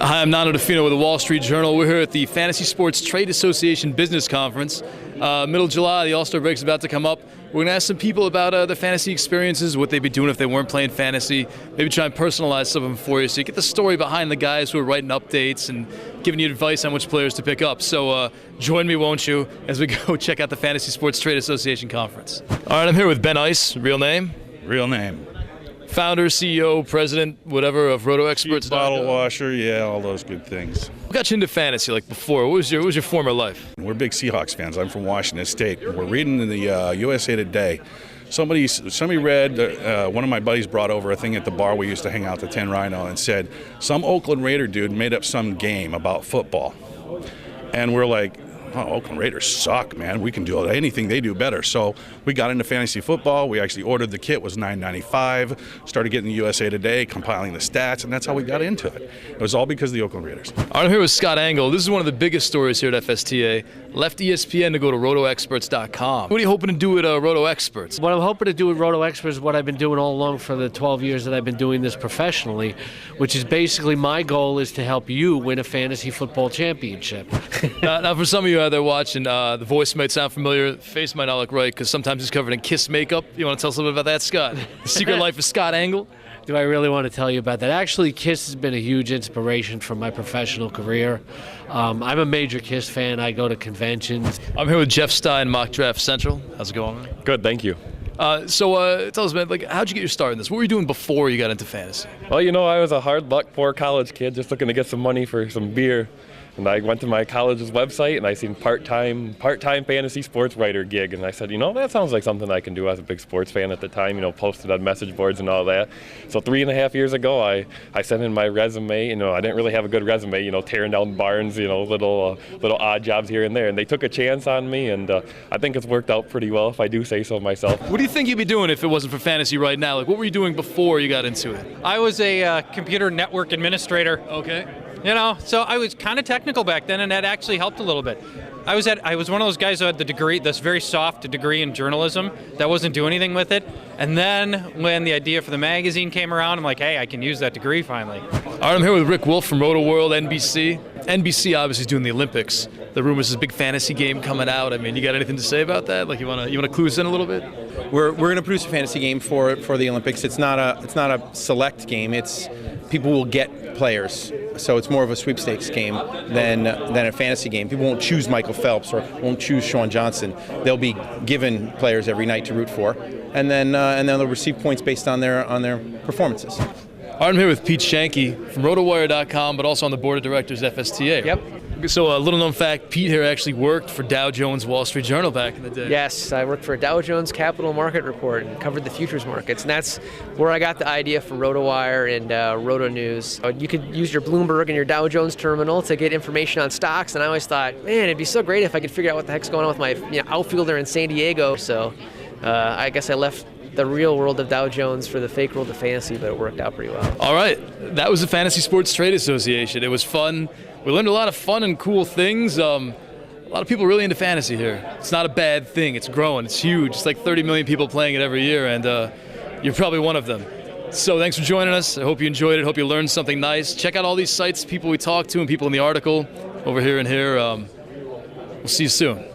Hi, I'm Nando Di Fino with the Wall Street Journal. We're here at the Fantasy Sports Trade Association Business Conference. Middle of July, the All-Star break is about to come up. We're going to ask some people about their fantasy experiences, what they'd be doing if they weren't playing fantasy, maybe try and personalize some of them for you so you get the story behind the guys who are writing updates and giving you advice on which players to pick up. So join me, won't you, as we go check out the Fantasy Sports Trade Association Conference. All right, I'm here with Ben Ice, real name? Real name. Founder, CEO, president, whatever, of Roto Experts. Bottle washer, yeah, all those good things. What got you into fantasy like before? What was your former life? We're big Seahawks fans. I'm from Washington State. We're reading in the USA Today. Somebody read, one of my buddies brought over a thing at the bar we used to hang out, the 10 Rhino, and said, some Oakland Raider dude made up some game about football. And we're like, oh, Oakland Raiders suck, man. We can do anything they do better. So we got into fantasy football. We actually ordered the kit. It was $9.95. Started getting the USA Today, compiling the stats, and that's how we got into it. It was all because of the Oakland Raiders. All right, I'm here with Scott Engel. This is one of the biggest stories here at FSTA. Left ESPN to go to rotoexperts.com. What are you hoping to do with Roto Experts? What I'm hoping to do with Roto Experts is what I've been doing all along for the 12 years that I've been doing this professionally, which is basically my goal is to help you win a fantasy football championship. Now, for some of you out there watching, the voice might sound familiar, the face might not look right because sometimes he's covered in Kiss makeup. You want to tell us a little bit about that, Scott? The Secret Life of Scott Engel? Do I really want to tell you about that? Actually, Kiss has been a huge inspiration for my professional career. I'm a major Kiss fan. I go to conventions. I'm here with Jeff Stein, Mock Draft Central. How's it going, man? Good, thank you. So tell us, man, how'd you get your start in this? What were you doing before you got into fantasy? Well, I was a hard luck poor college kid just looking to get some money for some beer. And I went to my college's website and I seen part-time fantasy sports writer gig. And I said, that sounds like something I can do. I was a big sports fan at the time, posted on message boards and all that. So 3.5 years ago, I sent in my resume. I didn't really have a good resume, tearing down barns, little odd jobs here and there. And they took a chance on me, and I think it's worked out pretty well, if I do say so myself. What do you think you'd be doing if it wasn't for fantasy right now? What were you doing before you got into it? I was a computer network administrator. Okay. So I was kind of technical back then, and that actually helped a little bit. I was one of those guys who had the degree, this very soft degree in journalism that wasn't doing anything with it. And then when the idea for the magazine came around, I'm like, hey, I can use that degree finally. All right, I'm here with Rick Wolf from Roto World, NBC. NBC obviously is doing the Olympics. The rumors is a big fantasy game coming out. You got anything to say about that? You want to clue us in a little bit? We're going to produce a fantasy game for the Olympics. It's not a select game. It's people will get players, so it's more of a sweepstakes game than a fantasy game. People won't choose Michael Phelps or won't choose Sean Johnson. They'll be given players every night to root for, and then they'll receive points based on their performances. I'm here with Pete Shanky from RotoWire.com, but also on the board of directors at FSTA. Yep. So a little known fact, Pete here actually worked for Dow Jones Wall Street Journal back in the day. Yes, I worked for Dow Jones Capital Market Report and covered the futures markets, and that's where I got the idea for RotoWire and Roto News. You could use your Bloomberg and your Dow Jones terminal to get information on stocks, and I always thought, man, it'd be so great if I could figure out what the heck's going on with my outfielder in San Diego. So I guess I left the real world of Dow Jones for the fake world of fantasy, but it worked out pretty well. All right, that was the Fantasy Sports Trade Association. It was fun. We learned a lot of fun and cool things. A lot of people really into fantasy here. It's not a bad thing. It's growing. It's huge. It's like 30 million people playing it every year, and you're probably one of them. So thanks for joining us. I hope you enjoyed it. Hope you learned something nice. Check out all these sites, people we talked to, and people in the article over here and here. We'll see you soon.